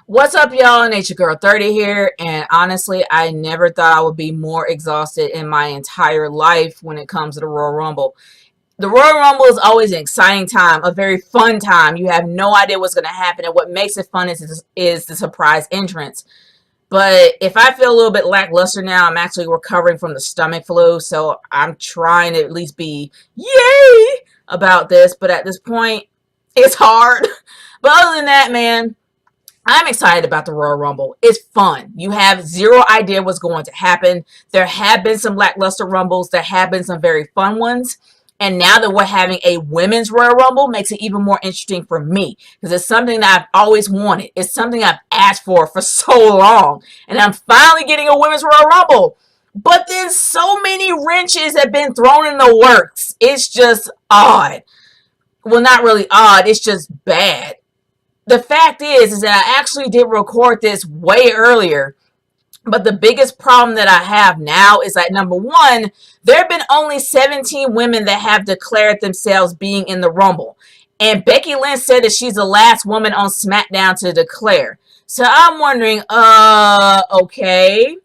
What's up, y'all? Naturegirl 30 here, and honestly, I never thought I would be more exhausted in my entire life when it comes to the Royal Rumble. The Royal Rumble is always an exciting time, a very fun time. You have no idea what's going to happen, and what makes it fun is the surprise entrance. But if I feel a little bit lackluster now, I'm actually recovering from the stomach flu, so I'm trying to at least be yay about this. But at this point, it's hard. But other than that, man, I'm excited about the Royal Rumble. It's fun. You have zero idea what's going to happen. There have been some lackluster Rumbles. There have been some very fun ones. And now that we're having a women's Royal Rumble makes it even more interesting for me because it's something that I've always wanted. It's something I've asked for so long. And I'm finally getting a women's Royal Rumble. But then so many wrenches have been thrown in the works. It's just odd. Well, not really odd. It's just bad. The fact is that I actually did record this way earlier, but the biggest problem that I have now is that, number one, there have been only 17 women that have declared themselves being in the Rumble, and Becky Lynch said that she's the last woman on SmackDown to declare. So I'm wondering, okay,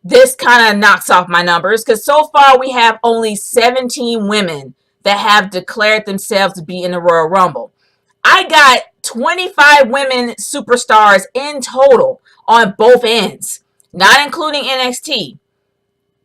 this kind of knocks off my numbers because so far we have only 17 women that have declared themselves to be in the Royal Rumble. I got 25 women superstars in total on both ends, not including NXT.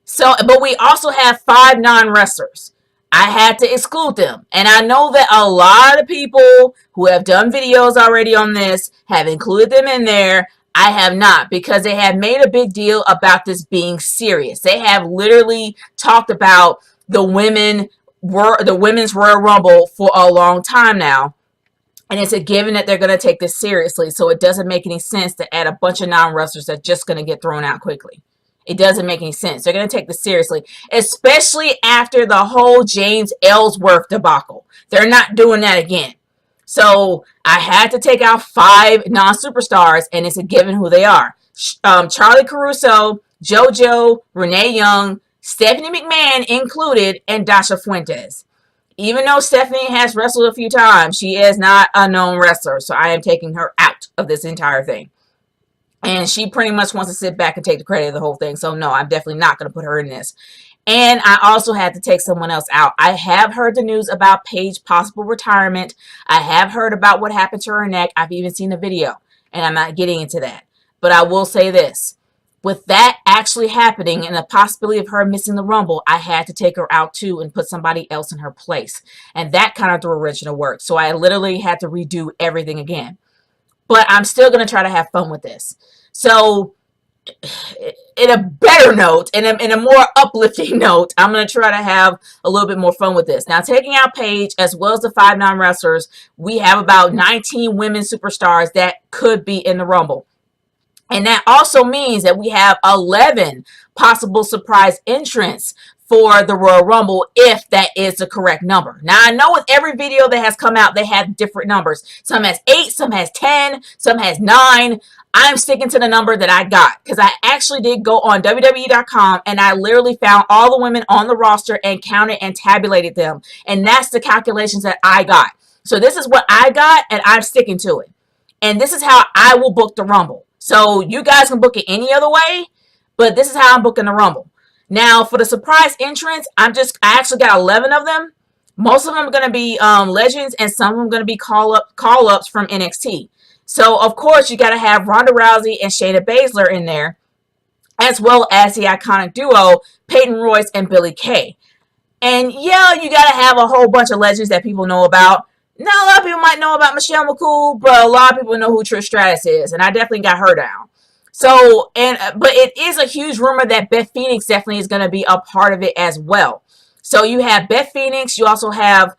So, but we also have 5 non-wrestlers. I had to exclude them. And I know that a lot of people who have done videos already on this have included them in there. I have not, because they have made a big deal about this being serious. They have literally talked about the women's Royal Rumble for a long time now. And it's a given that they're going to take this seriously. So it doesn't make any sense to add a bunch of non-wrestlers that's just going to get thrown out quickly. It doesn't make any sense. They're going to take this seriously, especially after the whole James Ellsworth debacle. They're not doing that again. So I had to take out 5 non-superstars, and it's a given who they are. Charlie Caruso, JoJo, Renee Young, Stephanie McMahon included, and Dasha Fuentes. Even though Stephanie has wrestled a few times, she is not a known wrestler. So I am taking her out of this entire thing. And she pretty much wants to sit back and take the credit of the whole thing. So no, I'm definitely not going to put her in this. And I also had to take someone else out. I have heard the news about Paige's possible retirement. I have heard about what happened to her neck. I've even seen the video. And I'm not getting into that. But I will say this. With that actually happening and the possibility of her missing the Rumble, I had to take her out too and put somebody else in her place. And that kind of threw original work. So I literally had to redo everything again. But I'm still going to try to have fun with this. So in a better note, in a more uplifting note, I'm going to try to have a little bit more fun with this. Now, taking out Paige as well as the 5 non-wrestlers, we have about 19 women superstars that could be in the Rumble. And that also means that we have 11 possible surprise entrants for the Royal Rumble, if that is the correct number. Now, I know with every video that has come out, they have different numbers. Some has 8, some has 10, some has 9. I'm sticking to the number that I got because I actually did go on WWE.com and I literally found all the women on the roster and counted and tabulated them. And that's the calculations that I got. So this is what I got and I'm sticking to it. And this is how I will book the Rumble. So you guys can book it any other way, but this is how I'm booking the Rumble. Now, for the surprise entrance, I actually got 11 of them. Most of them are going to be legends, and some of them are going to be call-ups from NXT. So, of course, you got to have Ronda Rousey and Shayna Baszler in there, as well as the iconic duo, Peyton Royce and Billie Kay. And, yeah, you got to have a whole bunch of legends that people know about. Now, a lot of people might know about Michelle McCool, but a lot of people know who Trish Stratus is, and I definitely got her down. So, but it is a huge rumor that Beth Phoenix definitely is going to be a part of it as well. So you have Beth Phoenix, you also have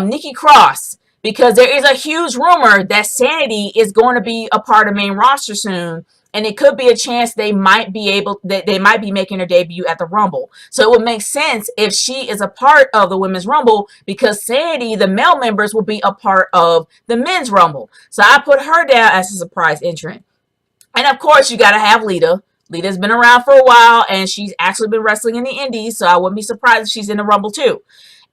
Nikki Cross, because there is a huge rumor that Sanity is going to be a part of main roster soon, and it could be a chance they might be making their debut at the Rumble. So it would make sense if she is a part of the Women's Rumble because Sanity, the male members, will be a part of the Men's Rumble. So I put her down as a surprise entrant. And of course, you got to have Lita. Lita's been around for a while, and she's actually been wrestling in the Indies, so I wouldn't be surprised if she's in the Rumble too.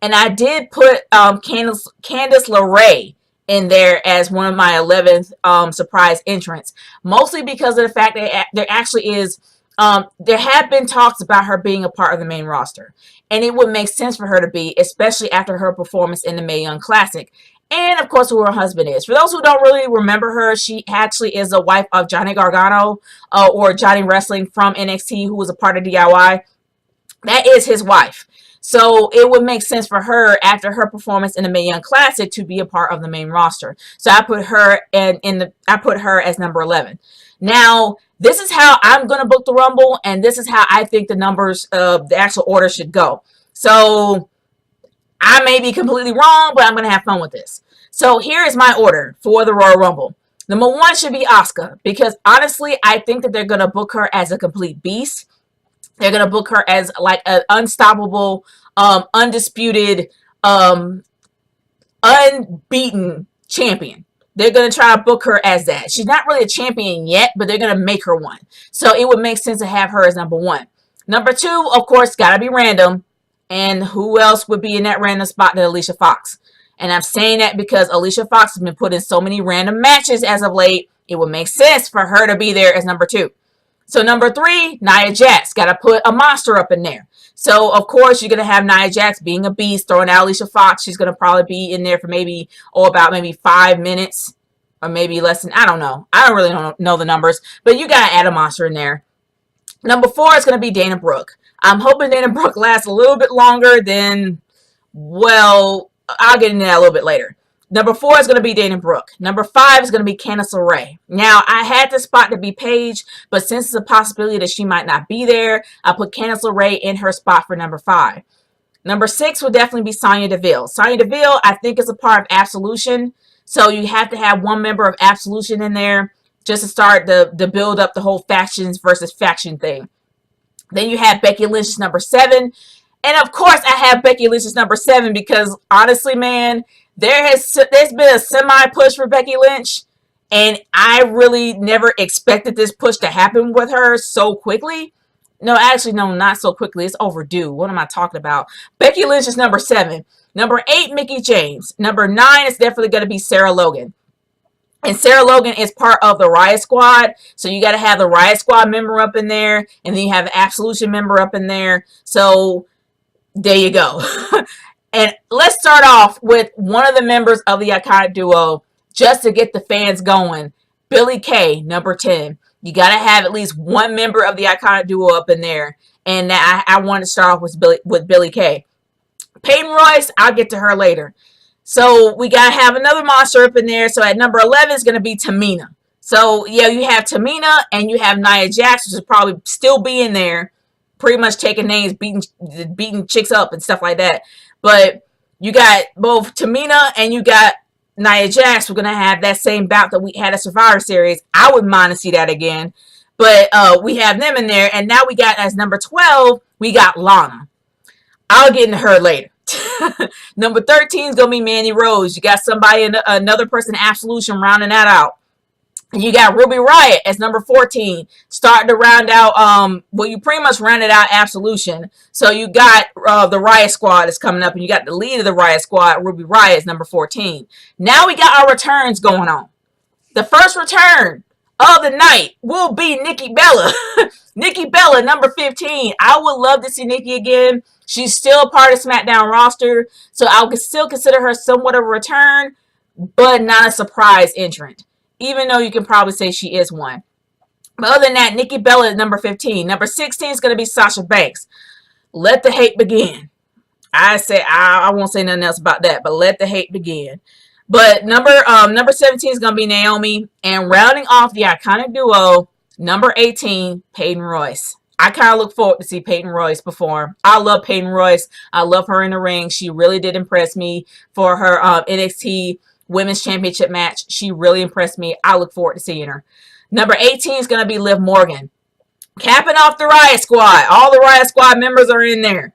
And I did put Candice LeRae in there as one of my 11th surprise entrants, mostly because of the fact that there actually is there have been talks about her being a part of the main roster, and it would make sense for her to be, especially after her performance in the Mae Young Classic. And of course, who her husband is. For those who don't really remember her, she actually is the wife of Johnny Gargano, or Johnny Wrestling from NXT, who was a part of DIY. That is his wife. So it would make sense for her, after her performance in the Mae Young Classic, to be a part of the main roster. So I put her I put her as number 11. Now, this is how I'm going to book the Rumble, and this is how I think the numbers of the actual order should go. So I may be completely wrong, but I'm going to have fun with this. So here is my order for the Royal Rumble. Number 1 should be Asuka, because honestly, I think that they're going to book her as a complete beast. They're going to book her as like an unstoppable, undisputed, unbeaten champion. They're going to try to book her as that. She's not really a champion yet, but they're going to make her one. So it would make sense to have her as number 1. Number 2, of course, got to be random. And who else would be in that random spot than Alicia Fox? And I'm saying that because Alicia Fox has been put in so many random matches as of late. It would make sense for her to be there as number 2. So number 3, Nia Jax. Got to put a monster up in there. So, of course, you're going to have Nia Jax being a beast, throwing out Alicia Fox. She's going to probably be in there for about 5 minutes, or maybe less than, I don't know. I don't really know the numbers, but you got to add a monster in there. Number 4 is going to be Dana Brooke. I'm hoping Dana Brooke lasts a little bit longer than, well, I'll get into that a little bit later. Number 4 is going to be Dana Brooke. Number 5 is going to be Candice LeRae. Now, I had this spot to be Paige, but since it's a possibility that she might not be there, I put Candice LeRae in her spot for number 5. Number 6 will definitely be Sonya Deville. Sonya Deville, I think, is a part of Absolution, so you have to have one member of Absolution in there just to start the build up the whole factions versus faction thing. Then you have Becky Lynch's number 7. And of course, I have Becky Lynch's number 7 because honestly, man, there's been a semi-push for Becky Lynch. And I really never expected this push to happen with her so quickly. No, actually, no, not so quickly. It's overdue. What am I talking about? Becky Lynch is number 7. Number 8, Mickie James. Number 9 is definitely going to be Sarah Logan. And Sarah Logan is part of the Riot Squad. So you got to have the Riot Squad member up in there. And then you have the Absolution member up in there. So there you go. And let's start off with one of the members of the Iconic Duo just to get the fans going. Billie Kay, number 10. You got to have at least one member of the Iconic Duo up in there. And I want to start off with Billie Kay. Peyton Royce, I'll get to her later. So we got to have another monster up in there. So at number 11 is going to be Tamina. So yeah, you have Tamina and you have Nia Jax, which is probably still being there, pretty much taking names, beating chicks up and stuff like that. But you got both Tamina and you got Nia Jax. We're going to have that same bout that we had at Survivor Series. I wouldn't mind to see that again. But we have them in there. And now we got, as number 12, we got Lana. I'll get into her later. Number 13 is going to be Mandy Rose. You got somebody, another person, Absolution, rounding that out. And you got Ruby Riott as number 14, starting to round out, well, you pretty much rounded out Absolution. So you got the Riot Squad is coming up, and you got the lead of the Riot Squad, Ruby Riott, is number 14. Now we got our returns going on. The first return of the night will be Nikki Bella. Nikki Bella, number 15. I would love to see Nikki again. She's still a part of SmackDown roster, so I would still consider her somewhat of a return, but not a surprise entrant, even though you can probably say she is one. But other than that, Nikki Bella is number 15. Number 16 is going to be Sasha Banks. Let the hate begin. I won't say nothing else about that, but let the hate begin. But number 17 is going to be Naomi. And rounding off the Iconic Duo, number 18, Peyton Royce. I kind of look forward to see Peyton Royce perform. I love Peyton Royce. I love her in the ring. She really did impress me for her NXT Women's Championship match. She really impressed me. I look forward to seeing her. Number 18 is going to be Liv Morgan. Capping off the Riot Squad. All the Riot Squad members are in there.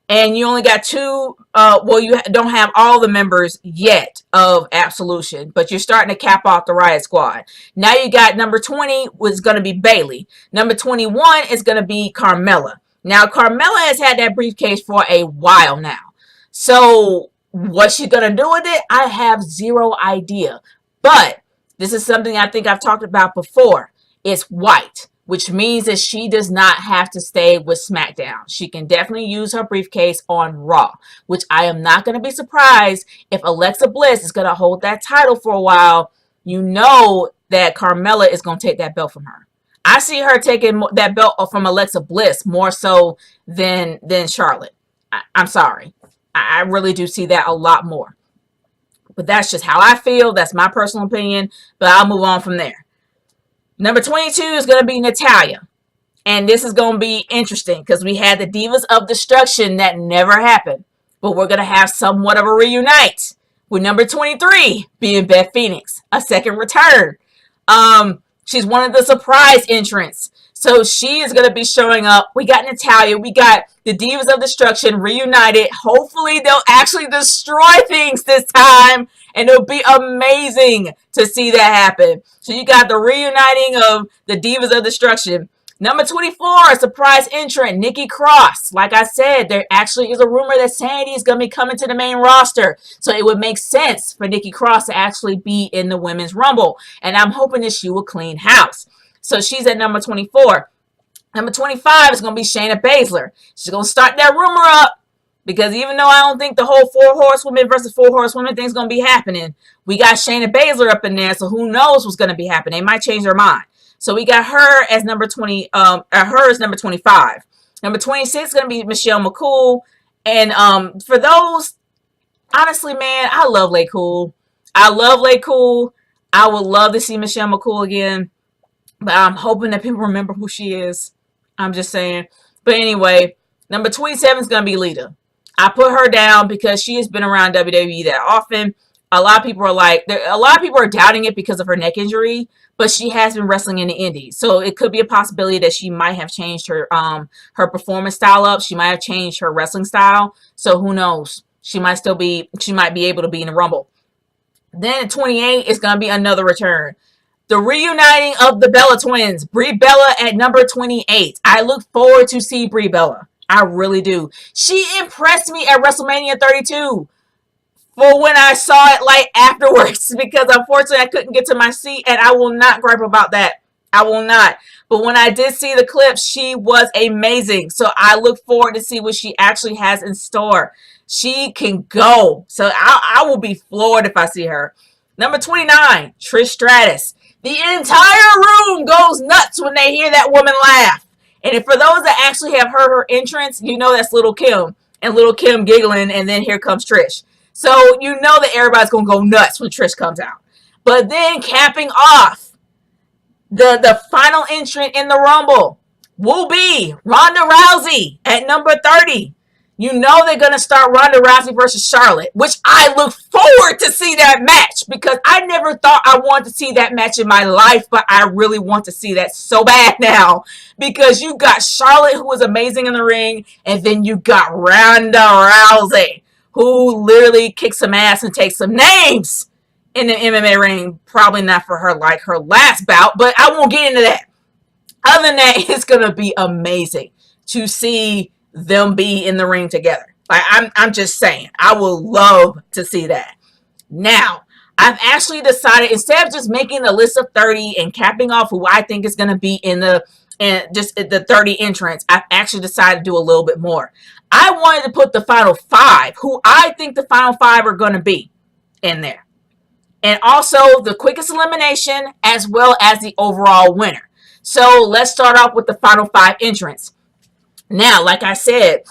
And you only got 2, well, you don't have all the members yet of Absolution, but you're starting to cap off the Riot Squad. Now you got number 20 was going to be Bayley. Number 21 is going to be Carmella. Now, Carmella has had that briefcase for a while now. So What she's going to do with it, I have zero idea. But this is something I think I've talked about before. It's white, which means that she does not have to stay with SmackDown. She can definitely use her briefcase on Raw, which I am not going to be surprised if Alexa Bliss is going to hold that title for a while. You know that Carmella is going to take that belt from her. I see her taking that belt from Alexa Bliss more so than Charlotte. I'm sorry. I really do see that a lot more. But that's just how I feel. That's my personal opinion. But I'll move on from there. Number 22 is going to be Natalya. And this is going to be interesting because we had the Divas of Destruction that never happened. But we're going to have somewhat of a reunite with number 23 being Beth Phoenix. A second return. She's one of the surprise entrants. So she is going to be showing up. We got Natalya. We got the Divas of Destruction reunited. Hopefully they'll actually destroy things this time. And it'll be amazing to see that happen. So you got the reuniting of the Divas of Destruction. Number 24, surprise entrant, Nikki Cross. Like I said, there actually is a rumor that Sandy is going to be coming to the main roster. So it would make sense for Nikki Cross to actually be in the Women's Rumble. And I'm hoping that she will clean house. So she's at number 24. Number 25 is going to be Shayna Baszler. She's going to start that rumor up because even though I don't think the whole 4 horsewomen versus 4 horsewomen thing is going to be happening, we got Shayna Baszler up in there, so who knows what's going to be happening. They might change their mind. So we got her as number 20. Her is number 25. Number 26 is going to be Michelle McCool. And for those, honestly, man, I love Lay Cool. I love Lay Cool. I would love to see Michelle McCool again. But I'm hoping that people remember who she is. I'm just saying. But anyway, number 27 is going to be Lita. I put her down because she has been around WWE that often. A lot of people are doubting it because of her neck injury, but she has been wrestling in the indies. So it could be a possibility that she might have changed her performance style up. She might have changed her wrestling style. So who knows? She might be able to be in the Rumble. Then at 28 is going to be another return. The reuniting of the Bella Twins. Brie Bella at number 28. I look forward to see Brie Bella. I really do. She impressed me at WrestleMania 32 for when I saw it like afterwards because unfortunately I couldn't get to my seat and I will not gripe about that. I will not. But when I did see the clip, she was amazing. So I look forward to see what she actually has in store. She can go. So I will be floored if I see her. Number 29, Trish Stratus. The entire room goes nuts when they hear that woman laugh. And for those that actually have heard her entrance, you know that's Little Kim. And Little Kim giggling, and then here comes Trish. So you know that everybody's going to go nuts when Trish comes out. But then capping off, the final entrant in the Rumble will be Ronda Rousey at number 30. You know they're going to start Ronda Rousey versus Charlotte, which I look forward to see that match because I never thought I wanted to see that match in my life, but I really want to see that so bad now because you got Charlotte, who was amazing in the ring, and then you got Ronda Rousey, who literally kicks some ass and takes some names in the MMA ring. Probably not for her like her last bout, but I won't get into that. Other than that, it's going to be amazing to see them be in the ring together. Like I'm just saying, I would love to see that. Now, I've actually decided instead of just making the list of 30 and capping off who I think is going to be in the 30 entrants, I've actually decided to do a little bit more. I wanted to put the final 5, who I think the final 5 are going to be in there. And also the quickest elimination as well as the overall winner. So let's start off with the final 5 entrants. Now, like I said,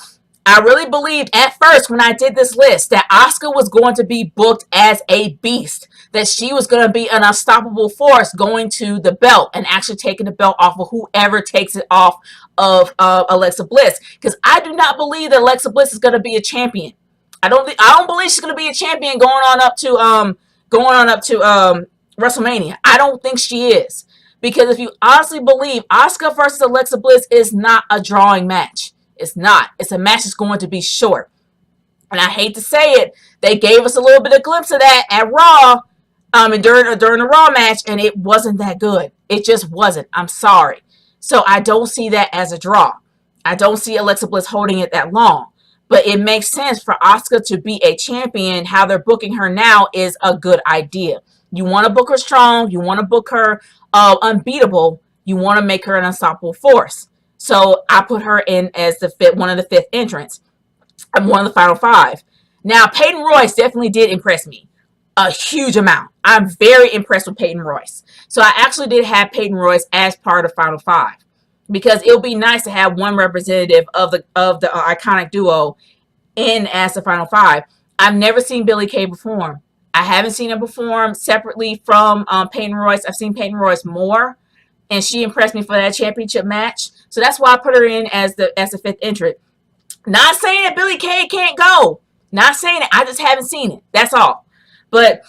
I really believed at first when I did this list that Asuka was going to be booked as a beast, that she was going to be an unstoppable force going to the belt and actually taking the belt off of whoever takes it off of Alexa Bliss. Because I do not believe that Alexa Bliss is going to be a champion. I don't believe she's going to be a champion going on up to WrestleMania. I don't think she is. Because if you honestly believe Asuka versus Alexa Bliss is not a drawing match. It's not. It's a match that's going to be short. And I hate to say it, they gave us a little bit of glimpse of that at Raw and during the Raw match, and it wasn't that good. It just wasn't. I'm sorry. So I don't see that as a draw. I don't see Alexa Bliss holding it that long. But it makes sense for Asuka to be a champion. How they're booking her now is a good idea. You want to book her strong. You want to book her unbeatable. You want to make her an unstoppable force. So I put her in as one of the fifth entrants. I'm one of the final five. Now, Peyton Royce definitely did impress me a huge amount. I'm very impressed with Peyton Royce. So I actually did have Peyton Royce as part of Final Five because it would be nice to have one representative of the iconic duo in as the Final Five. I've never seen Billie Kay perform. I haven't seen her perform separately from Peyton Royce. I've seen Peyton Royce more, and she impressed me for that championship match. So that's why I put her in as the fifth entrant. Not saying that Billie Kay can't go. Not saying it. I just haven't seen it. That's all. But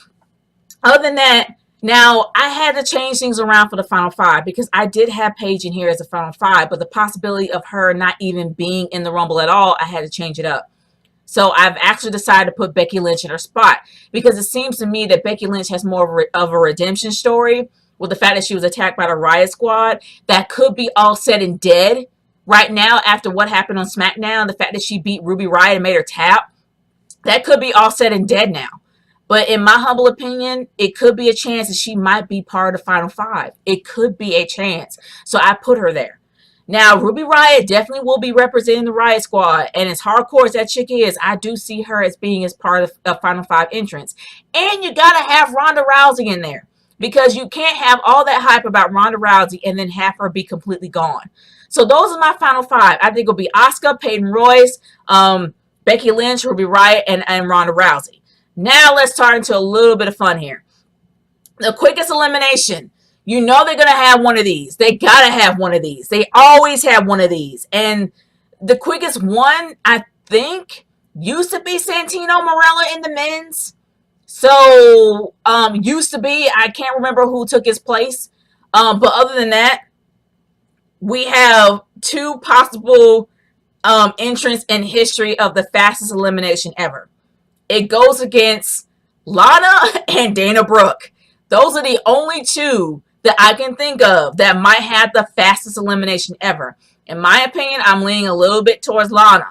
other than that, now I had to change things around for the Final Five because I did have Paige in here as a Final Five, but the possibility of her not even being in the Rumble at all, I had to change it up. So I've actually decided to put Becky Lynch in her spot because it seems to me that Becky Lynch has more of a redemption story with the fact that she was attacked by the Riot Squad that could be all said and dead right now after what happened on SmackDown. The fact that she beat Ruby Riot and made her tap, that could be all said and dead now. But in my humble opinion, it could be a chance that she might be part of the Final Five. It could be a chance. So I put her there. Now, Ruby Riot definitely will be representing the Riot Squad. And as hardcore as that chick is, I do see her as being as part of a Final Five entrance. And you got to have Ronda Rousey in there. Because you can't have all that hype about Ronda Rousey and then have her be completely gone. So those are my Final Five. I think it'll be Asuka, Peyton Royce, Becky Lynch, Ruby Riot, and Ronda Rousey. Now let's start into a little bit of fun here. The quickest elimination. You know they're going to have one of these. They got to have one of these. They always have one of these. And the quickest one, I think, used to be Santino Marella in the men's. So, used to be. I can't remember who took his place. But other than that, we have two possible entrants in history of the fastest elimination ever. It goes against Lana and Dana Brooke. Those are the only two that I can think of that might have the fastest elimination ever. In my opinion, I'm leaning a little bit towards Lana.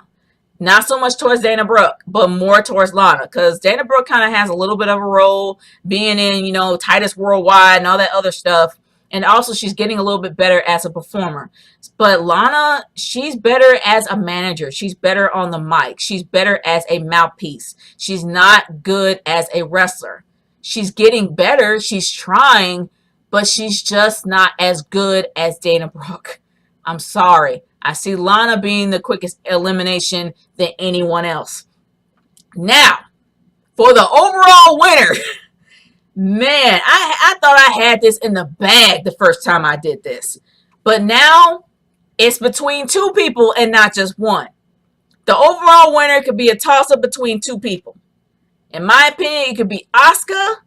Not so much towards Dana Brooke, but more towards Lana. Because Dana Brooke kind of has a little bit of a role being in, Titus Worldwide and all that other stuff. And also she's getting a little bit better as a performer. But Lana, she's better as a manager. She's better on the mic. She's better as a mouthpiece. She's not good as a wrestler. She's getting better. She's trying, but she's just not as good as Dana Brooke. I'm sorry. I see Lana being the quickest elimination than anyone else. Now, for the overall winner, man, I thought I had this in the bag the first time I did this. But now, it's between two people and not just one. The overall winner could be a toss-up between two people. In my opinion, it could be Asuka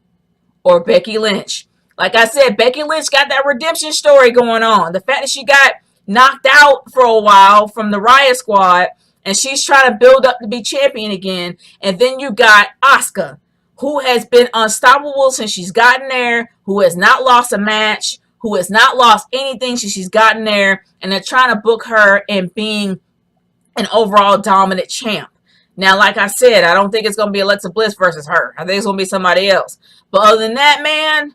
or Becky Lynch. Like I said, Becky Lynch got that redemption story going on. The fact that she got knocked out for a while from the Riot Squad, and she's trying to build up to be champion again. And then you got Asuka, who has been unstoppable since she's gotten there, who has not lost a match, who has not lost anything since she's gotten there, and they're trying to book her in being an overall dominant champ. Now, like I said, I don't think it's going to be Alexa Bliss versus her. I think it's going to be somebody else. But other than that, man,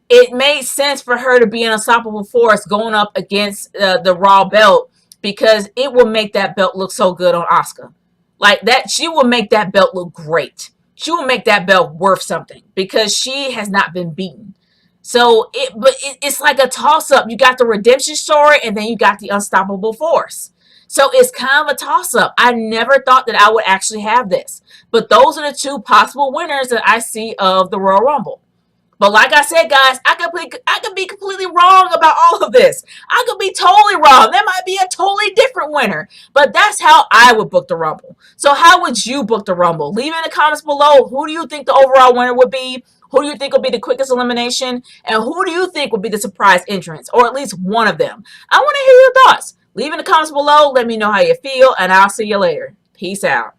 it made sense for her to be an unstoppable force going up against the Raw belt because it will make that belt look so good on Asuka. Like that, she will make that belt look great. She will make that belt worth something because she has not been beaten. So, it's like a toss-up. You got the redemption story and then you got the unstoppable force. So it's kind of a toss-up. I never thought that I would actually have this. But those are the two possible winners that I see of the Royal Rumble. But like I said, guys, I could be completely wrong about all of this. I could be totally wrong. There might be a totally different winner. But that's how I would book the Rumble. So how would you book the Rumble? Leave in the comments below. Who do you think the overall winner would be? Who do you think will be the quickest elimination? And who do you think will be the surprise entrance? Or at least one of them. I want to hear your thoughts. Leave in the comments below. Let me know how you feel. And I'll see you later. Peace out.